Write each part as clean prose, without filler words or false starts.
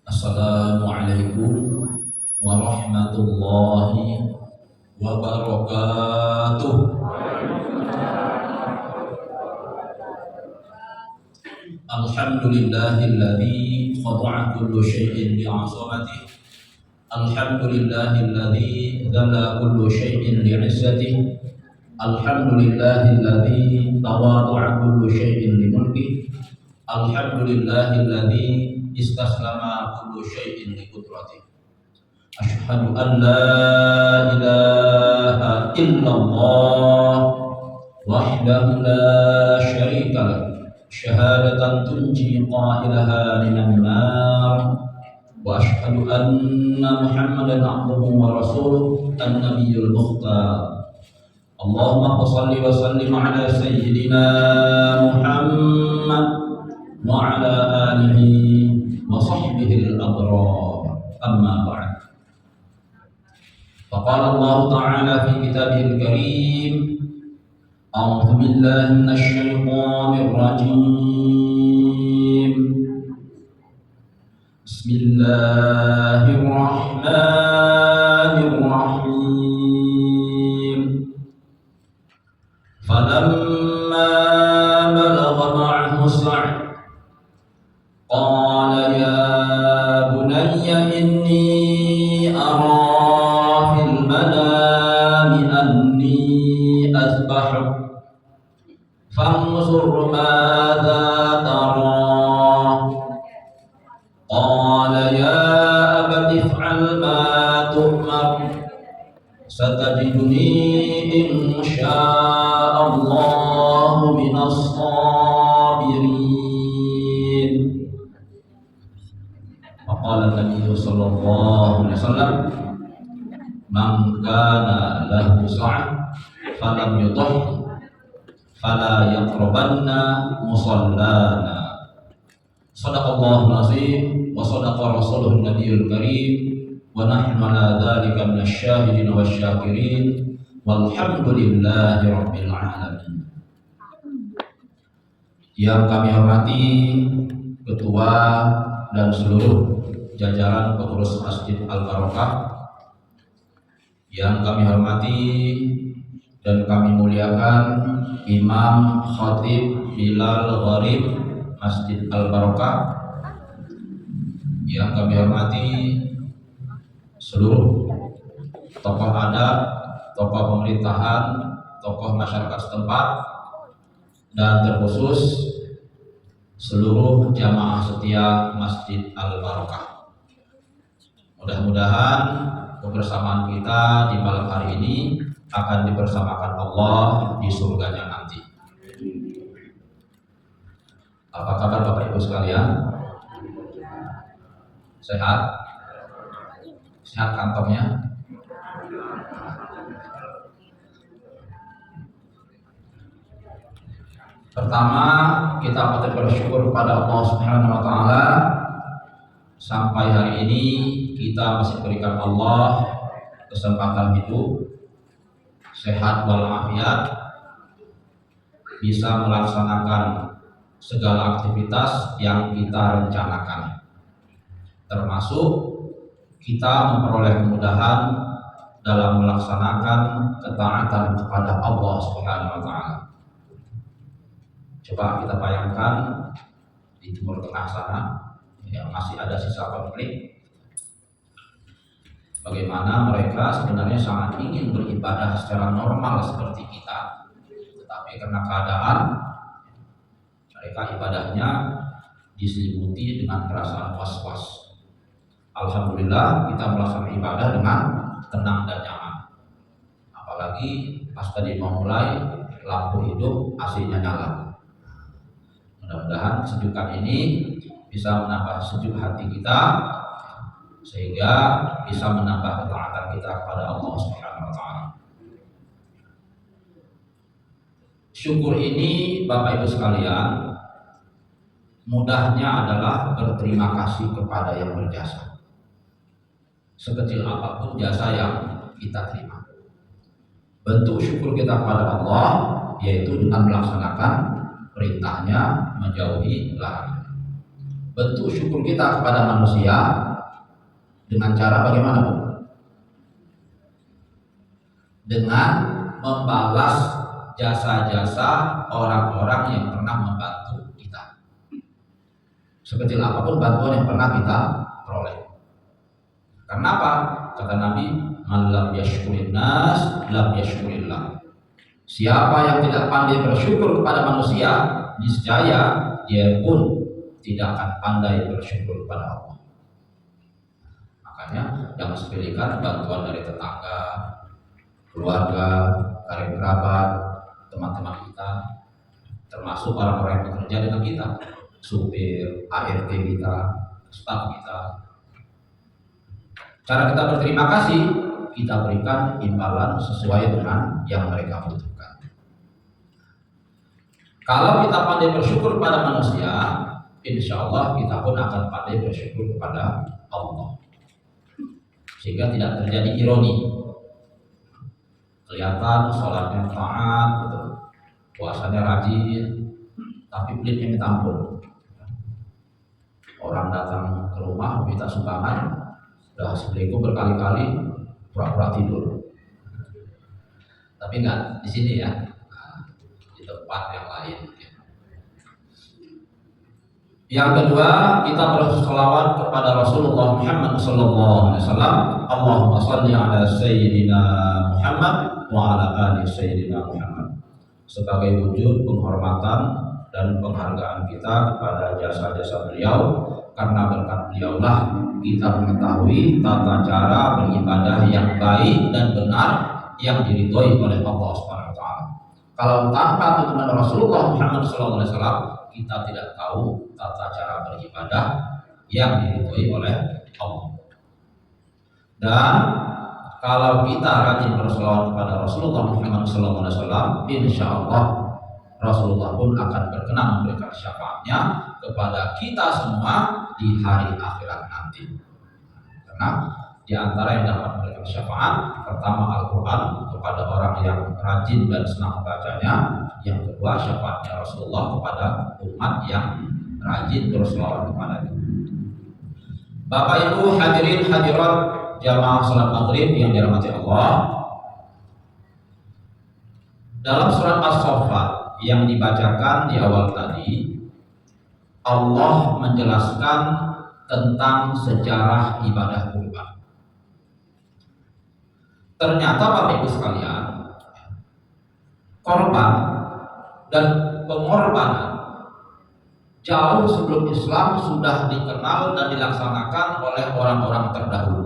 Assalamualaikum warahmatullahi wabarakatuh. Alhamdulillahilladzi khada'a kullu syai'in bi'azamatihi. Alhamdulillahilladzi dzalla kullu syai'in li'izzatihi. Alhamdulillahilladzi tawadha'a kullu syai'in limulkihi. Alhamdulillahilladzi istaslama kullu syai'in liqudratihi. Asyhadu an la ilaha illallah wahdahu la syarika lah, syahadatan tunji qailaha minan nar. Wa asyhadu anna Muhammadan abduhu wa rasuluh an-nabiyyul mukhtar. Allahumma shalli wa sallim ala sayyidina Muhammad wa ala alihi wa sahbihi al-abrar. Amma ba'd. Faqala Allah Ta'ala fi kitabihil karim, a'udzu billahi minasy syaithanir rajim. Bismillahirrahmanirrahim. Falamma balagha ma'ahu as-sa'y qala ya bunayya inni ara fil manami anni azbahuk fanzur madza tara. Qala ya abati if'al ma tu'mar satajiduni insya'allahu minas sabirin. Faqala Nabi sallallahu alaihi wasallam, man kana lahu sa'a falam yudhih fala yaqrabanna musallana. Shadaqallahul azim wa shadaqa rasuluhun nabiyul karim wa nahnu ala dzalika minasyahidin wasyakirin walhamdulillahi rabbil alamin. Yang kami hormati ketua dan seluruh jajaran pengurus Masjid Al-Barokah, yang kami hormati dan kami muliakan Imam Khatib Bilal Gharib Masjid Al-Barokah, yang kami hormati seluruh tokoh adat, tokoh pemerintahan, tokoh masyarakat setempat, dan terkhusus seluruh jamaah setia Masjid Al-Barokah. Mudah-mudahan kebersamaan kita di malam hari ini akan dibersamakan Allah di surganya nanti. Apa kabar Bapak Ibu sekalian? Sehat? Sehat kantongnya? Pertama, kita patut bersyukur kepada Allah Subhanahu wa taala sampai hari ini kita masih berikan Allah kesempatan hidup, sehat walafiat, bisa melaksanakan segala aktivitas yang kita rencanakan, termasuk kita memperoleh kemudahan dalam melaksanakan ketaatan kepada Allah Subhanahu wa taala. Coba kita bayangkan di Timur Tengah sana yang masih ada sisa konflik, bagaimana mereka sebenarnya sangat ingin beribadah secara normal seperti kita, tetapi karena keadaan mereka ibadahnya diselimuti dengan perasaan was-was. Alhamdulillah kita melaksanakan ibadah dengan tenang dan nyaman. Apalagi pas tadi mau mulai lampu hidup, AC-nya nyala. Mudah-mudahan kesejukan ini bisa menambah sejuk hati kita sehingga bisa menambah ketaatan kita kepada Allah Subhanahu wa taala. Syukur ini Bapak Ibu sekalian, mudahnya adalah berterima kasih kepada yang berjasa. Sekecil apapun jasa yang kita terima, bentuk syukur kita kepada Allah yaitu dengan melaksanakan perintahnya, menjauhi larangan. bentuk syukur kita kepada manusia dengan cara bagaimana, Bu? Dengan membalas jasa-jasa orang-orang yang pernah membantu kita. Sekecil apapun bantuan yang pernah kita peroleh. Kenapa? Kata Nabi, "Man lam yashkurin nas, lam yashkurillah." Siapa yang tidak pandai bersyukur kepada manusia, niscaya dia pun tidak akan pandai bersyukur kepada Allah. Makanya jangan sepelekan bantuan dari tetangga, keluarga, karib kerabat, teman-teman kita, termasuk orang-orang yang bekerja dengan kita, supir, ART kita, staf kita. Cara kita berterima kasih, kita berikan imbalan sesuai dengan yang mereka butuhkan. Kalau kita pandai bersyukur kepada manusia, insya Allah kita pun akan pandai bersyukur kepada Allah. Sehingga tidak terjadi ironi. Kelihatan sholatnya taat, gitu, puasanya rajin, tapi pelitnya minta ampun. Orang datang ke rumah minta sumbangan, sudah assalamualaikum berkali-kali, pura-pura tidur. Tapi enggak di sini ya, di tempat yang lain. Yang kedua, kita bersolawat kepada Rasulullah Muhammad SAW. Allahumma salli ala Sayyidina Muhammad wa ala ali Sayyidina Muhammad. Sebagai wujud penghormatan dan penghargaan kita kepada jasa-jasa beliau, karena berkat beliaulah kita mengetahui tata cara beribadah yang baik dan benar yang diridhoi oleh Allah Subhanahu wa taala. Kalau tanpa tuntunan Rasulullah Muhammad SAW, kita tidak tahu tata cara beribadah yang diridhoi oleh Allah. Dan kalau kita rajin berselawat kepada Rasulullah Muhammad SAW, insya Allah Rasulullah pun akan berkenan memberikan syafaatnya kepada kita semua di hari akhirat nanti. Karena di antara yang dapat memberikan syafaat, pertama Al-Quran kepada orang yang rajin dan senang membacanya. Yang kedua, syafaatnya Rasulullah kepada umat yang rajin berselawat kepadanya. Bapak Ibu hadirin hadirat jamaah salat maghrib yang dirahmati Allah, dalam surat As-Saffat yang dibacakan di awal tadi, Allah menjelaskan tentang sejarah ibadah kurban. Ternyata Bapak Ibu sekalian, korban dan pengorbanan jauh sebelum Islam sudah dikenal dan dilaksanakan oleh orang-orang terdahulu.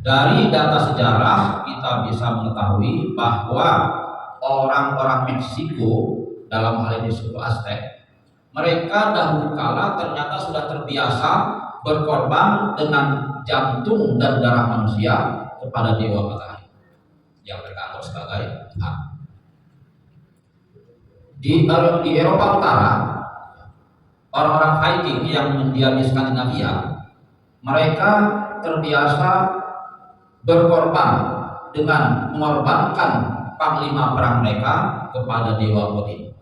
Dari data sejarah kita bisa mengetahui bahwa orang-orang Meksiko, dalam hal ini suku Aztec, mereka dahulu kala ternyata sudah terbiasa berkorban dengan jantung dan darah manusia kepada dewa matahari yang mereka anggap sebagai Tuhan. Di Eropa Utara, orang-orang Viking yang mendiami Skandinavia, mereka terbiasa berkorban dengan mengorbankan panglima perang mereka kepada dewa Odin.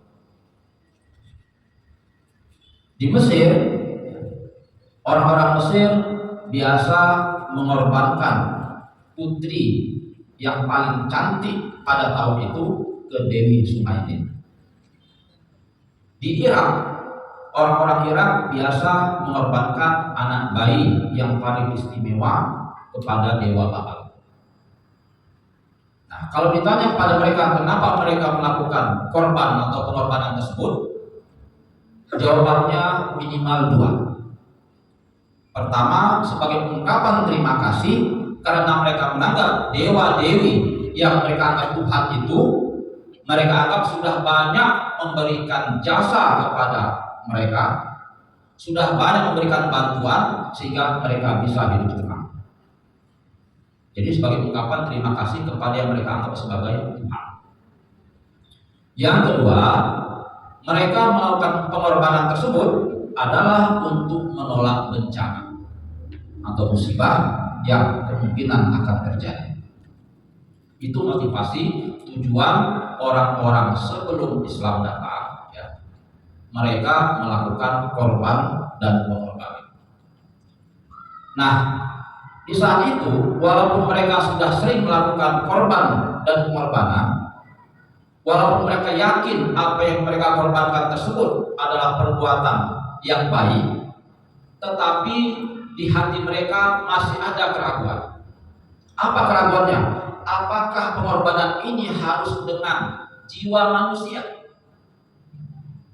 Di Mesir, orang-orang Mesir biasa mengorbankan putri yang paling cantik pada tahun itu ke Dewi Sumaitin. Di Irak, orang-orang Irak biasa mengorbankan anak bayi yang paling istimewa kepada dewa Baal. Nah, kalau ditanya kepada mereka kenapa mereka melakukan korban atau pengorbanan tersebut, jawabannya minimal dua. Pertama, sebagai ungkapan terima kasih karena mereka menganggap dewa-dewi yang mereka anggap Tuhan itu, mereka anggap sudah banyak memberikan jasa kepada mereka, sudah banyak memberikan bantuan sehingga mereka bisa hidup tenang. Jadi sebagai ungkapan terima kasih kepada yang mereka anggap sebagai Tuhan. Yang kedua, mereka melakukan pengorbanan tersebut adalah untuk menolak bencana atau musibah yang kemungkinan akan terjadi. Itu motivasi tujuan orang-orang sebelum Islam datang, ya. mereka melakukan korban dan pengorbanan. Nah, di saat itu walaupun mereka sudah sering melakukan korban dan pengorbanan, walaupun mereka yakin apa yang mereka korbankan tersebut adalah perbuatan yang baik, tetapi di hati mereka masih ada keraguan. Apa keraguannya? Apakah pengorbanan ini harus dengan jiwa manusia?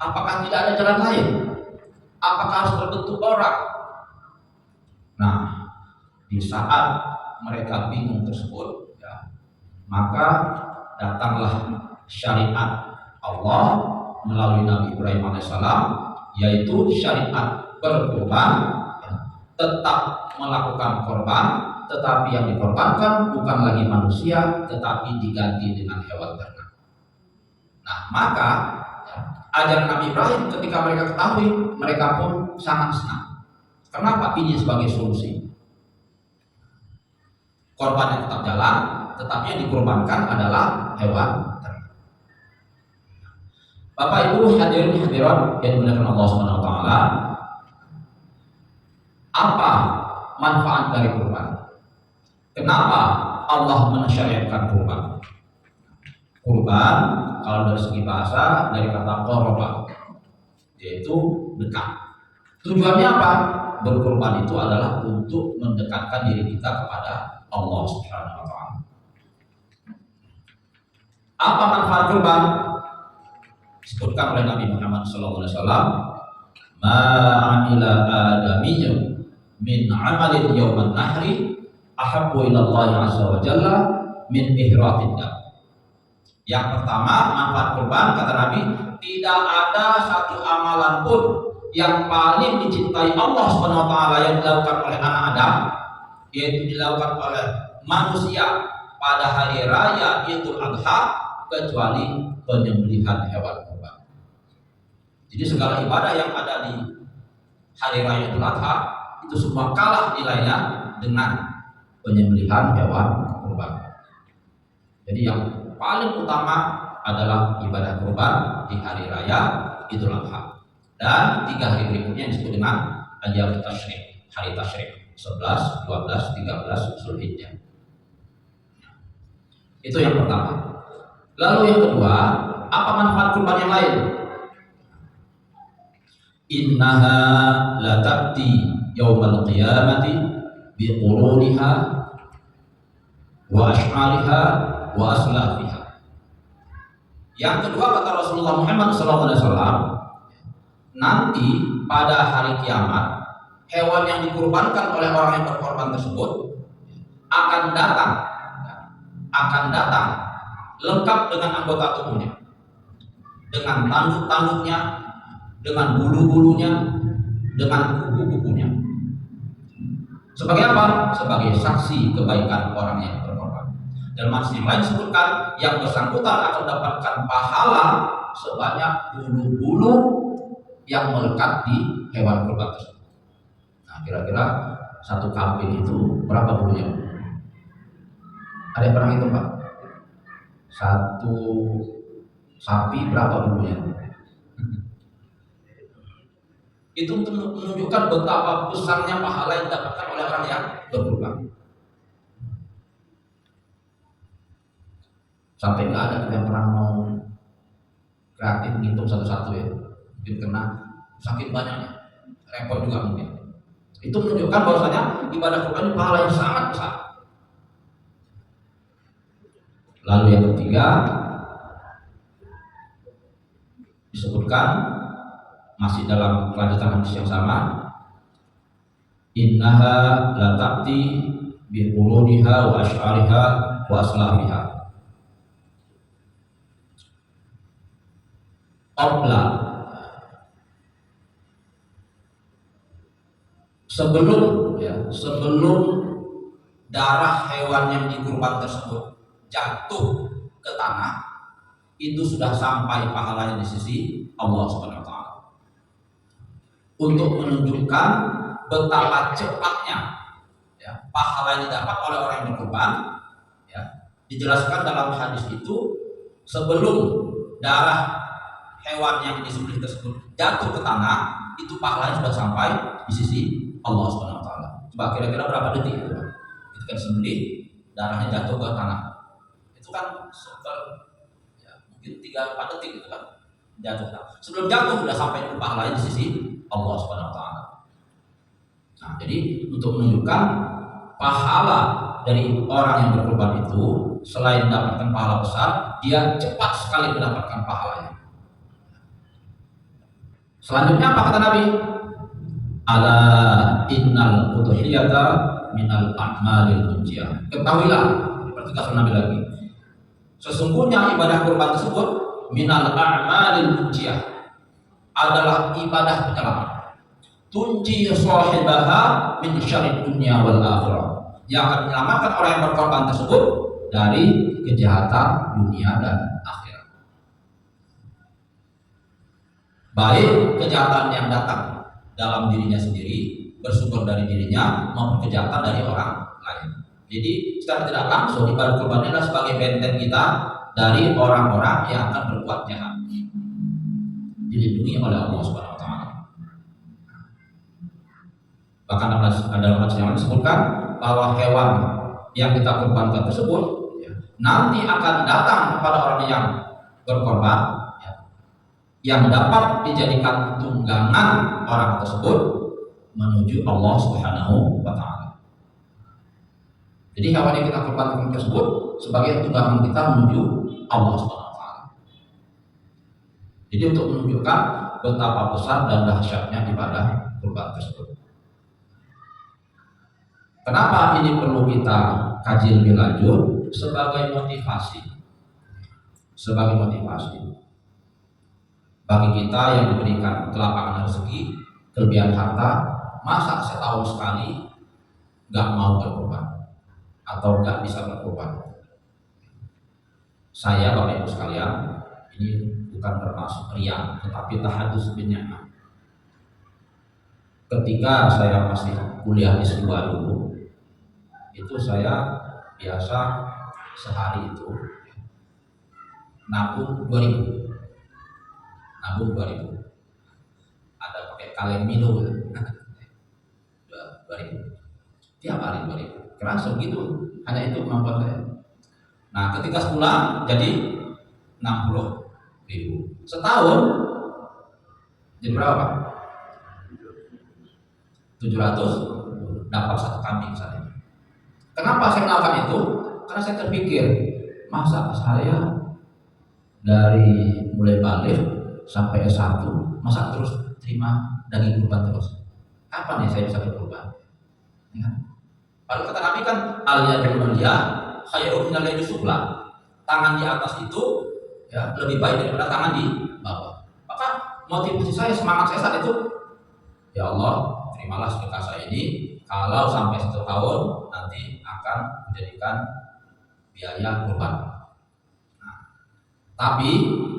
Apakah tidak ada jalan lain? Apakah harus berbentuk orang? Nah, di saat mereka bingung tersebut, ya, maka datanglah syariat Allah melalui Nabi Ibrahim alaihissalam, yaitu syariat berkorban, ya, tetap melakukan korban, tetapi yang dikorbankan bukan lagi manusia, tetapi diganti dengan hewan ternak. Nah, maka ya, ajaran Nabi Ibrahim ketika mereka ketahui, mereka pun sangat senang. Kenapa? Ini sebagai solusi. Korban yang tetap jalan, tetapi yang dikorbankan adalah hewan ternak. Bapak Ibu hadirin hadirat yang dimuliakan Allah Subhanahu wa taala, apa manfaat dari kurban? Kenapa Allah mensyariatkan kurban? Kurban kalau dari segi bahasa dari kata qurba, yaitu dekat. Tujuannya apa? Berkurban itu adalah untuk mendekatkan diri kita kepada Allah Subhanahu wa taala. Apa manfaat kurban? Disebutkan oleh Nabi Muhammad SAW, "Ma 'amila adamiyyun min 'amalin yawman nahri ahabbu ila Allah azza wa jalla min ihratin dam." Yang pertama, manfaat kurban kata Nabi, tidak ada satu amalan pun yang paling dicintai Allah Subhanahu wa taala yang dilakukan oleh anak Adam, yaitu dilakukan oleh manusia pada hari raya Idul Adha, kecuali penyembelihan hewan kurban. Jadi segala ibadah yang ada di hari raya Idul Adha itu semua kalah nilainya dengan penyembelihan hewan kurban. Jadi yang paling utama adalah ibadah kurban di hari raya Idul Adha. Dan 3 hari berikutnya disebut dengan Ayyam Tasyrik, hari tasyrik 11, 12, 13 Zulhijjah. Itu yang pertama. Lalu yang kedua, apa manfaat kurban yang lain? Innaha la ta'ti yaumal qiyamati biquruniha wa ash'ariha wa aslafiha. Yang kedua kata Rasulullah Muhammad SAW, nanti pada hari kiamat hewan yang dikurbankan oleh orang yang berkorban tersebut akan datang lengkap dengan anggota tubuhnya, dengan tanduk-tanduknya, dengan bulu-bulunya, dengan kuku-kukunya. Sebagai apa? Sebagai saksi kebaikan orang yang berkorban. Dan masih yang lain disebutkan yang bersangkutan akan mendapatkan pahala sebanyak bulu-bulu yang melekat di hewan kurban tersebut. Nah, kira-kira satu kambing itu berapa bulunya? Ada yang pernah hitung, Pak? Satu sapi berapa bulunya? Itu untuk menunjukkan betapa besarnya pahala yang didapatkan oleh orang yang berkurban. Sampai nggak ada yang pernah mau kreatif ngitung satu-satu ya. Mungkin kena sakit banyaknya, repot juga mungkin. Itu menunjukkan bahwasanya ibadah kurban itu pahala yang sangat besar. Lalu yang ketiga disebutkan masih dalam kelanjutan hadis yang sama, innaha la ta'ti bi quruniha wa ash'ariha wa aslafiha. Sebelum darah hewan yang dikurban tersebut jatuh ke tanah, itu sudah sampai pahalanya di sisi Allah Subhanahu wa taala. Untuk menunjukkan betapa cepatnya ya, pahala yang didapat oleh orang yang berkurban, ya, dijelaskan dalam hadis itu, sebelum darah hewan yang disembelih tersebut jatuh ke tanah, itu pahalanya sudah sampai di sisi Allah Subhanahu wa taala. Coba kira-kira berapa detik itu? Itu kan sembelih, darahnya jatuh ke tanah. Itu kan mungkin 3-4 detik itu kan jatuh. Sebelum jatuh sudah sampai itu pahalanya di sisi Allah Subhanahu wa taala. Nah, jadi untuk menunjukkan pahala dari orang yang berkorban itu, selain mendapatkan pahala besar, dia cepat sekali mendapatkan pahalanya. Selanjutnya apa kata Nabi? Ala innal udhiyata minal a'malil munjiyah. Ketahuilah, pertegasan Nabi lagi, sesungguhnya ibadah kurban tersebut minal a'malil munjiyah, adalah ibadah penyelamat. Tunji sahibaha min syarrid dunya wal akhirah, yang akan menyelamatkan orang yang berkorban tersebut dari kejahatan dunia dan akhirat. Baik kejahatan yang datang dalam dirinya sendiri, bersumber dari dirinya, maupun kejahatan dari orang lain. Jadi secara tidak langsung ibadah kurban adalah sebagai benteng kita dari orang-orang yang akan berbuat jahat, dilindungi oleh Allah Subhanahu wa taala. Bahkan dalam hadis yang disebutkan bahwa hewan yang kita kurbankan tersebut nanti akan datang kepada orang yang berkorban, yang dapat dijadikan tunggangan orang tersebut menuju Allah Subhanahu wa taala. Jadi hewan yang kita kurbankan tersebut sebagai tunggangan kita menuju Allah Subhanahu wa taala. Jadi untuk menunjukkan betapa besar dan dahsyatnya ibadah kurban tersebut. Kenapa ini perlu kita kaji lebih lanjut? Sebagai motivasi. Sebagai motivasi bagi kita yang diberikan kelapangan rezeki, kelebihan harta, masa setahun sekali nggak mau berkorban atau nggak bisa berkorban. Saya Bapak Ibu sekalian, ini bukan termasuk riya, tetapi tahadus bin ni'mah. Ketika saya masih kuliah S2 dulu, itu saya biasa sehari itu nabung 2.000. Nabung 2.000. Ada pakai kaleng minum 2.000. Tiap hari 2.000. Kerasa begitu. Hanya itu kemampuan saya. Nah, ketika sebulan jadi 60.000. Setahun jadi berapa Pak? 700 dapat satu kambing misalnya. Kenapa saya melakukan itu? Karena saya terpikir, masa saya dari mulai balik sampai S1, masa terus terima daging kurban terus? Kapan ya saya bisa berkorban? Ya. Padahal kata Nabi kan, al-yadul ulya khairun minal yadis sufla. Tangan di atas itu ya lebih baik daripada tangan di bawah. Maka motivasi saya, semangat saya saat itu, ya Allah, terimalah sedekah saya ini. Kalau sampai 1 tahun nanti akan menjadikan biaya kurban. Nah, tapi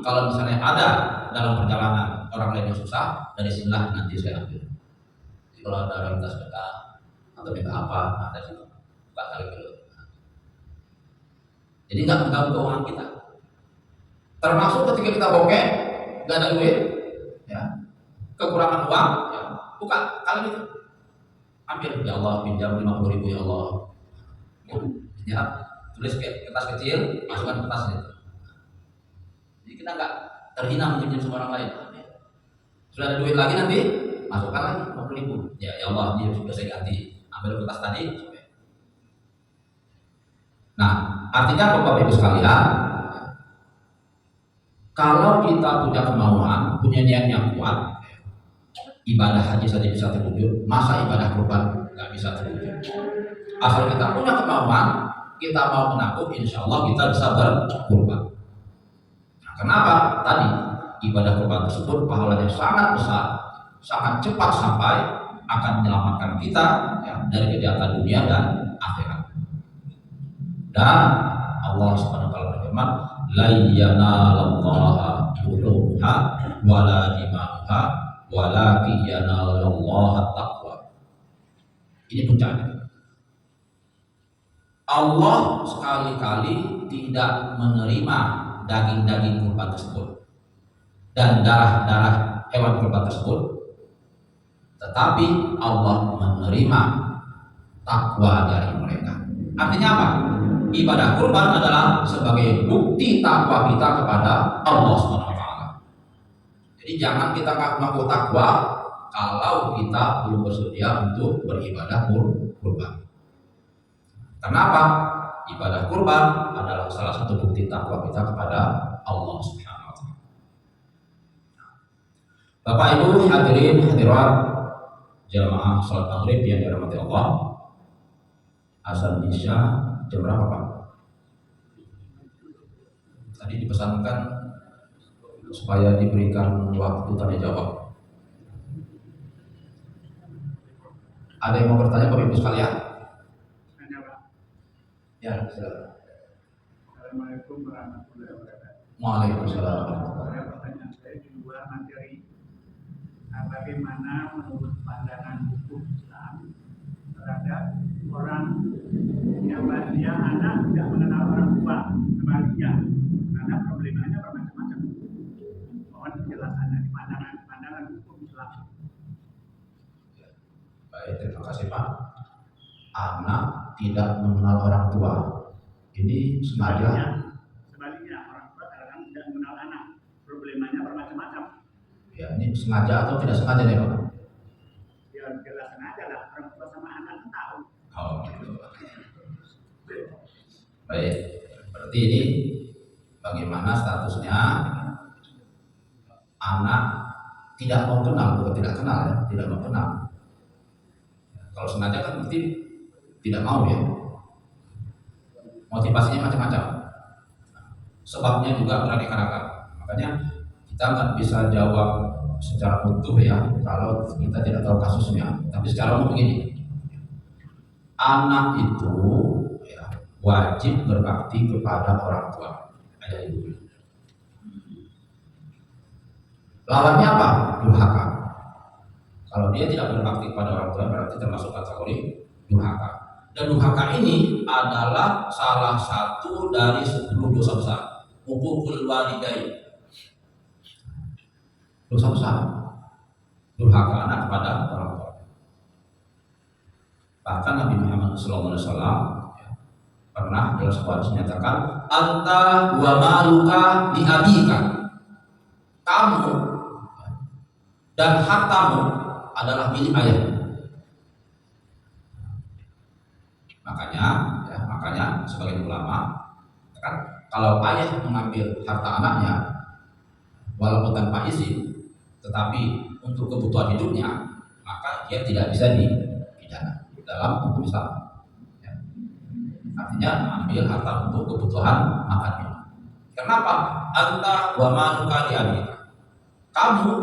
kalau misalnya ada dalam perjalanan orang lain yang susah, dari sinilah nanti saya ambil. Jadi kalau ada orang minta sedekah atau minta apa, ada situ, bukan kali dulu. Jadi nggak mengganggu keuangan kita. Termasuk ketika kita bokeh, nggak ada duit, ya, kekurangan uang, ya, bukan kali itu. Ambil, ya Allah, pinjam 50.000 ya Allah. Ya, tulis kertas kecil, masukkan kertas itu. Jadi kita nggak terhina meminjam sama orang lain. Sudah ada duit lagi nanti, masukkan lagi 50.000. Ya Allah, ini sudah saya ganti. Ambil kertas tadi. Nah, artinya Bapak Ibu sekalian, kalau kita punya kemauan, punya niat yang kuat, ibadah haji saja bisa terwujud, masa ibadah kurban nggak bisa terwujud? Asal kita punya kemauan, kita mau menabung, insya Allah kita bisa berkurban. Nah, kenapa? Tadi ibadah kurban tersebut pahalanya sangat besar, sangat cepat sampai akan menyelamatkan kita ya, dari kejahatan dunia dan akhirat. Dan Allah Subhanahu wa taala berfirman, la yanalallaha luhumha wala dima'uha walakin yanalallahu taqwa. Ini puncaknya. Allah sekali-kali tidak menerima daging-daging kurban tersebut. dan darah-darah hewan kurban tersebut, tetapi Allah menerima takwa dari mereka. Artinya apa? Ibadah kurban adalah sebagai bukti takwa kita kepada Allah SWT. Jadi jangan kita mengaku takwa kalau kita belum bersedia untuk beribadah kurban. Kenapa? Ibadah kurban adalah salah satu bukti takwa kita kepada Allah Subhanahu wa taala. Bapak Ibu hadirin hadirat jamaah salat maghrib yang dirahmati Allah. Azan Isya jam berapa, Pak? Tadi dipesankan supaya diberikan waktu tanya jawab. Ada yang mau bertanya Bapak Ibu sekalian? Ya, silakan. Assalamualaikum warahmatullahi wabarakatuh. Waalaikumsalam. Pertanyaan saya di luar materi. Bagaimana menurut pandangan hukum Islam terhadap orang yang dia anak tidak mengenal orang tua, sebaliknya, karena problemanya bermacam-macam. Mohon penjelasannya di pandangan hukum Islam. Baik, terima kasih Pak. Anak tidak mengenal orang tua. Ini sengaja. Sebaliknya orang tua kadang-kadang tidak mengenal anak. Problemanya bermacam-macam. Ya, ini sengaja atau tidak sengaja nih Pak? Ya jelas sengaja lah, orang tua sama anak tahu. Oh, gitu. Baik, berarti ini bagaimana statusnya anak tidak mau kenal, bukan tidak kenal ya, tidak mau kenal. Kalau sengaja kan berarti tidak mau ya. Motivasinya macam-macam. Sebabnya juga beraneka-ragam. Makanya kita nggak bisa jawab secara utuh ya kalau kita tidak tahu kasusnya. Tapi secara umum begini, anak itu ya, wajib berbakti kepada orang tua, ayah ibu. Lawannya apa? Durhaka. Kalau dia tidak berbakti kepada orang tua berarti termasuk kategori durhaka. Dan durhaka ini adalah salah satu dari 10 dosa besar. Uququl walidain. Dosa besar. Durhaka anak kepada orang tua. Bahkan Nabi Muhammad SAW pernah dalam sebuah hadis menyatakan, anta wa maluka li abika. Kamu dan hartamu adalah milik ayahmu. Makanya sebagai ulama kan, kalau ayah mengambil harta anaknya walaupun tanpa izin, tetapi untuk kebutuhan hidupnya, maka dia tidak bisa dipidana dalam hukum Islam. Ya. Artinya ambil harta untuk kebutuhan makan minum. Kenapa? Anta wa maluka li abika. Kamu,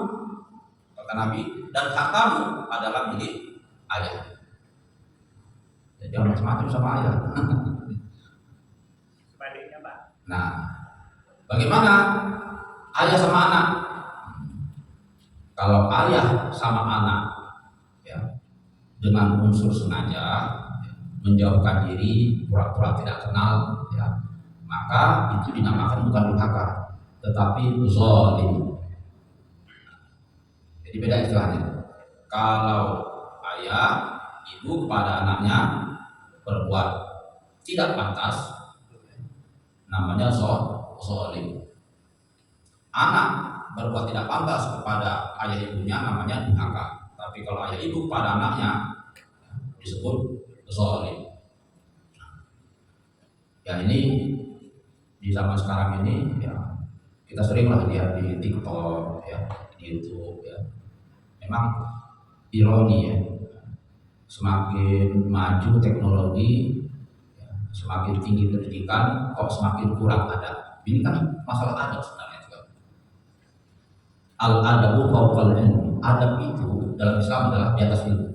kata Nabi, dan hartamu adalah milik ayah. Jadi orang macam-macam sama ayah. Sebaliknya, Pak. Nah, bagaimana ayah sama anak? Kalau ayah sama anak, ya, dengan unsur sengaja menjauhkan diri, pura-pura tidak kenal, ya, maka itu dinamakan bukan durhaka, tetapi zalim. Jadi beda istilahnya. Kalau ayah, ibu kepada anaknya berbuat tidak pantas, namanya zalim. Anak berbuat tidak pantas kepada ayah ibunya namanya durhaka. Tapi kalau ayah ibu kepada anaknya disebut zalim. Ya, ini di zaman sekarang ini ya, kita seringlah lihat di TikTok ya, di YouTube ya. Memang ironi ya. Semakin maju teknologi, ya, semakin tinggi pendidikan, kok semakin kurang adab. Ini kan masalah adab sebenarnya juga. Al-adabu fawqal ilmi. Adab itu dalam Islam adalah di atas ilmu.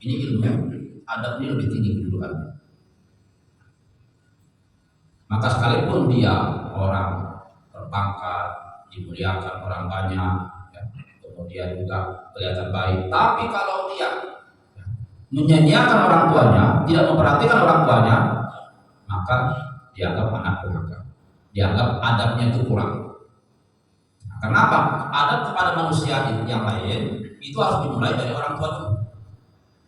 Ini ilmu, adab ini lebih tinggi kedudukannya. Maka sekalipun dia orang berpangkat, dimuliakan orang banyak, ya, kemudian juga kelihatan baik, tapi kalau dia menyanyiakan orang tuanya, tidak memperhatikan orang tuanya, maka dianggap anak durhaka, dianggap adabnya itu kurang. Kenapa? Adab kepada manusia yang lain itu harus dimulai dari orang tua dulu.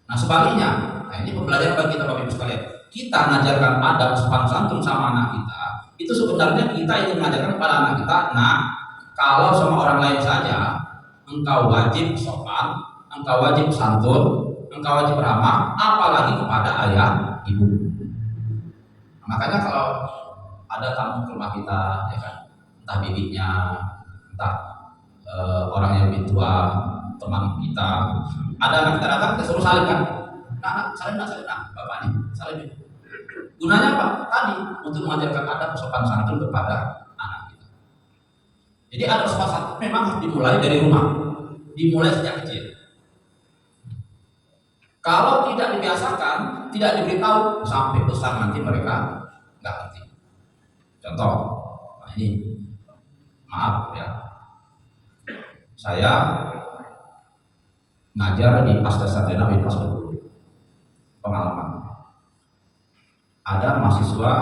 Nah sebaliknya, nah ini pembelajaran bagi kita Bapak Ibu sekalian. Kita mengajarkan adab sopan santun sama anak kita, itu sebenarnya kita ingin mengajarkan kepada anak kita, nah kalau sama orang lain saja, engkau wajib sopan, engkau wajib santun, engkau wajib ramah, apalagi kepada ayah ibu. Nah, makanya kalau ada tamu ke rumah kita, ya kan, entah bibinya, entah orang yang lebih tua, teman kita, ada anak kita datang, kita suruh salim kan, nah salim bapak nih, salim. Gunanya apa? Tadi untuk mengajarkan adab sopan santun kepada anak kita. Jadi adab sopan santun memang harus dimulai dari rumah, dimulai sejak kecil. Kalau tidak dibiasakan, tidak diberitahu, sampai besar nanti mereka nggak ngerti. Contoh, nah ini maaf ya, saya ngajar di Pasca Sarjana Universitas Bengkulu. Pengalaman, ada mahasiswa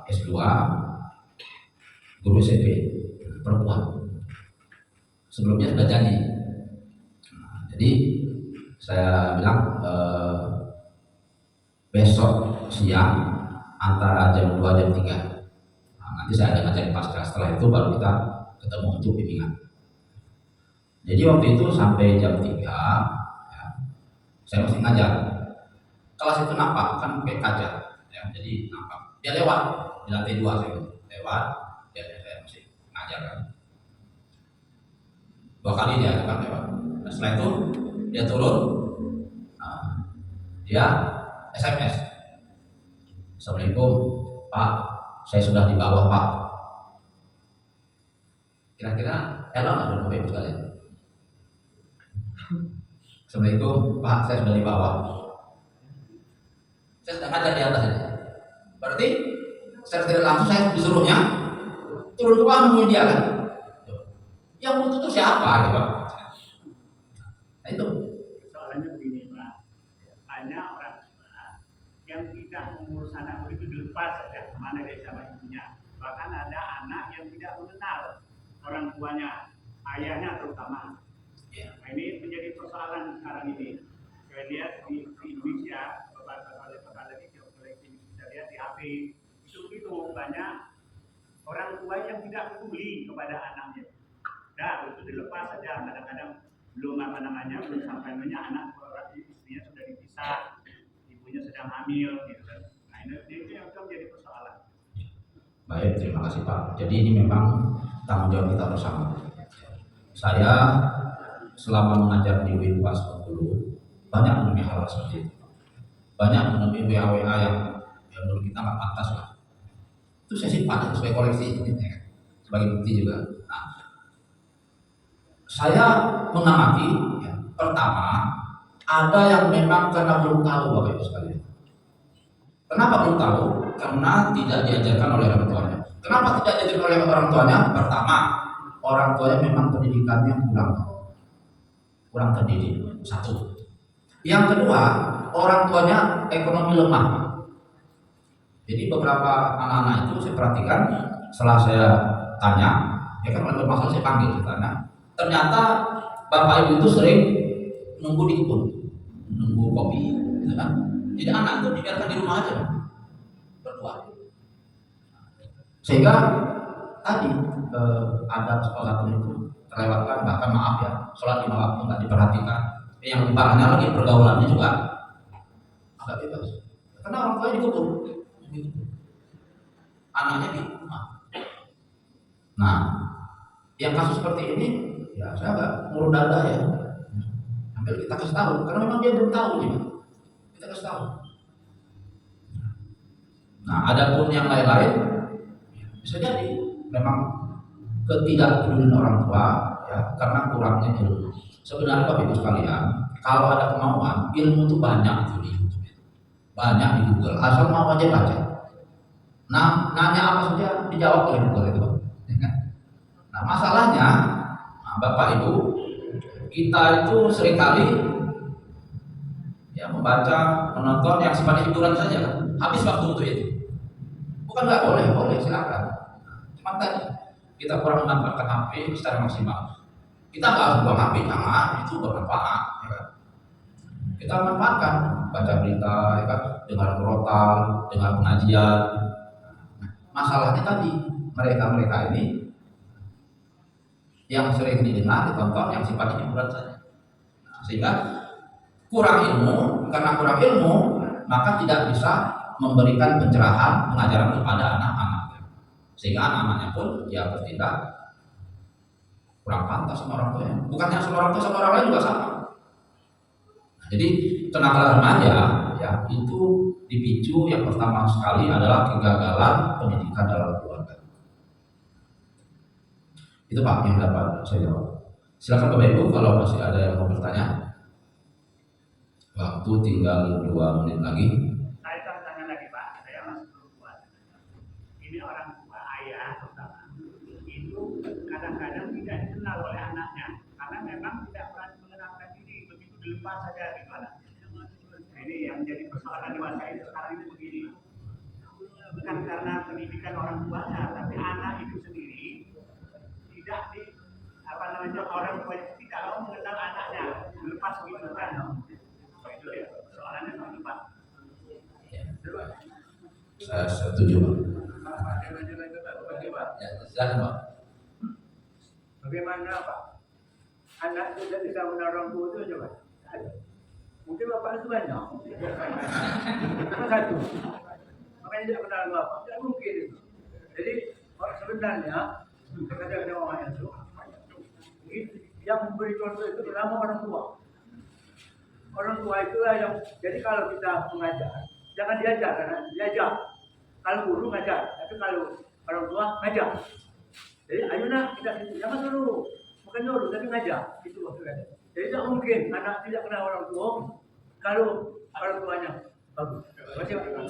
S2 guru SMP perempuan, sebelumnya sudah janji. Nah, jadi saya bilang besok siang antara jam 2 jam 3. Nah, nanti saya ada ngajarin pasca, setelah itu baru kita ketemu untuk bimbingan. Jadi waktu itu sampai jam 3 ya, saya masih ngajar. Kelas itu nampak kan pakai kaca ya, jadi nampak dia lewat di lantai 2, saya lewat dia, saya masih ngajar kan. 2 kali dia kan lewat. Nah, setelah itu dia turun, nah, dia SMS, Assalamualaikum Pak, saya sudah di bawah Pak. Kira-kira elok nggak Bapak Ibu sekalian? Assalamualaikum Pak, saya sudah di bawah. Saya sedang ngajar di atas ini. Berarti secara tidak langsung saya disuruhnya turun ke bawah nungguin dia kan? Yang butuh itu siapa? Gitu. Nah itu. Soalnya begini Pak, banyak orang tua yang tidak mengurus anak itu dilepas saja kemana dia sama ibunya. Bahkan ada anak yang tidak mengenal orang tuanya, ayahnya terutama. Nah, ini menjadi persoalan sekarang ini. Saya lihat di Indonesia, beberapa lagi kita lihat di HP itu banyak orang tua yang tidak peduli kepada anaknya. Dah itu dilepas saja, kadang-kadang belum sampai anak orang istrinya sudah dipisah, ibunya sedang hamil gitu kan. Nah itu yang menjadi persoalan. Baik, terima kasih Pak. Jadi ini memang tanggung jawab kita bersama. Saya selama mengajar di Unpas Bengkulu banyak menemui hal seperti itu. Banyak menemui WA yang menurut kita nggak pantas lah. Itu saya simpan sebagai koleksi, sebagai bukti juga. Nah, saya mengamati, ya, pertama ada yang memang karena belum tahu Bapak Ibu sekalian. Kenapa belum tahu? Karena tidak diajarkan oleh orang tuanya. Kenapa tidak diajarkan oleh orang tuanya? Pertama, orang tuanya memang pendidikannya kurang terdidik. Satu. Yang kedua, orang tuanya ekonomi lemah. Jadi beberapa anak-anak itu saya perhatikan, setelah saya tanya, ya kan kalau bermasalah saya panggil, saya tanya. Ternyata bapak ibu itu sering nunggu di kebun, nunggu kopi, gitu kan. Jadi anak itu dibiarkan di rumah aja, berdua. Sehingga tadi ada sesuatu itu terlewatkan, bahkan maaf ya, sholat 5 waktu nggak diperhatikan. Yang lebih parahnya lagi pergaulannya juga agak bebas, karena orang tuanya di kebun, anaknya di rumah. Nah, yang kasus seperti ini, ya saya agak ngurut dada ya. Hampir kita kasih tahu, karena memang dia belum tahu nih, kita kasih tahu. Nah, adapun yang lain-lain, bisa jadi memang ketidakpedulian orang tua, ya, karena kurangnya ilmu. Sebenarnya Bapak Ibu sekalian, kalau ada kemauan, ilmu itu banyak itu di YouTube, banyak di Google, asal mau aja baca. Nah, nanya apa saja dijawab oleh Google itu. Nah, masalahnya, Bapak Ibu, kita itu seringkali ya membaca, menonton yang sifatnya hiburan saja, habis waktu untuk itu. Bukan nggak boleh, boleh silakan. Cuma tadi kita kurang memanfaatkan HP secara maksimal. Kita nggak harus buang HP, jangan, itu bermanfaat. Ya kan? Kita manfaatkan, baca berita, ya kan? Dengar murotal, dengar pengajian. Nah, masalahnya tadi mereka ini yang sering didengar, ditonton, yang sifatnya hiburan saja. Nah, sehingga kurang ilmu, karena kurang ilmu maka tidak bisa memberikan pencerahan, pengajaran kepada anak-anak. Sehingga anak-anaknya pun ya bertindak kurang pantas sama orang tuanya. Bukannya sama orang tua, sama orang lain juga sama. Nah, jadi kenakalan remaja ya itu dipicu yang pertama sekali adalah kegagalan pendidikan dalam keluarga. Itu Pak yang dapat saya jawab. Silakan Bapak Ibu kalau masih ada yang mau bertanya. Waktu tinggal 2 menit lagi. Saya tanya lagi Pak, saya masih perempuan. Ini orang tua ayah terutama itu kadang-kadang tidak dikenal oleh anaknya karena memang tidak pernah mengenalkan diri, begitu dilepas saja gitu anaknya. Ini yang menjadi persoalan dewasa itu sekarang itu begini. Bukan karena pendidikan orang tuanya, tapi anak itu sendiri tidak di orang tua itu tidak mau mengenal anaknya, dilepas begitu kan. Itu ya soalannya seperti Pak. Saya setuju Pak. Ya, silakan Pak. Bagaimana Pak? Anak tidak bisa mengenal orang tua itu coba. Mungkin bapak itu banyak. Cuma satu. Makanya tidak kenal bapak. Tidak mungkin itu. Jadi sebenarnya kata orang itu yang memberi contoh itu pertama orang tua. Orang tua itulah yang. Jadi kalau kita mengajar, jangan diajar karena diajar. Kalau guru ngajar, tapi kalau orang tua ngajar. Jadi ayo nak kita situ, jangan suruh, bukan nyuruh tapi ngajar. Itu maksudnya. Jadi tidak mungkin anak tidak kenal orang tua kalau orang tuanya bagus.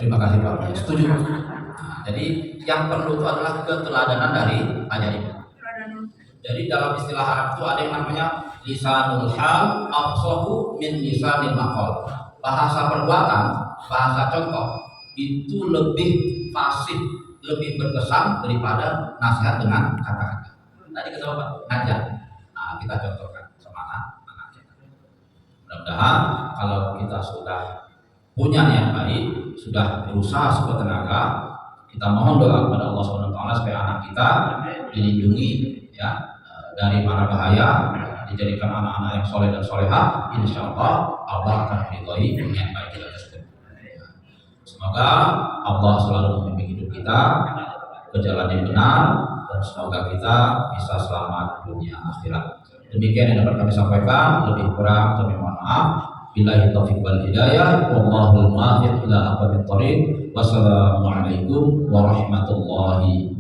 Terima kasih Pak. Setuju. Nah, jadi yang perlu itu adalah keteladanan dari ayah ibu. Jadi dalam istilah Arab itu ada yang namanya lisanul hal afsahu min lisanil maqal. Bahasa perbuatan, bahasa contoh itu lebih fasih, lebih berkesan daripada nasihat dengan kata-kata. Tadi kata Bapak ngajar. Nah, kita contohkan sama anak kita. Mudah-mudahan kalau kita sudah punya niat baik, sudah berusaha sekuat tenaga, kita mohon doa kepada Allah SWT supaya anak kita dilindungi ya dari mara bahaya, dijadikan anak-anak yang soleh dan solehah. Insya Allah Allah akan meridhai niat baik kita tersebut. Semoga Allah selalu membimbing hidup kita ke jalan yang benar dan semoga kita bisa selamat dunia akhirat. Demikian yang dapat kami sampaikan, lebih kurang kami mohon maaf. Billahi taufiq wal hidayah, wallahul muwaffiq ila aqwamit thoriq. Wassalamualaikum warahmatullahi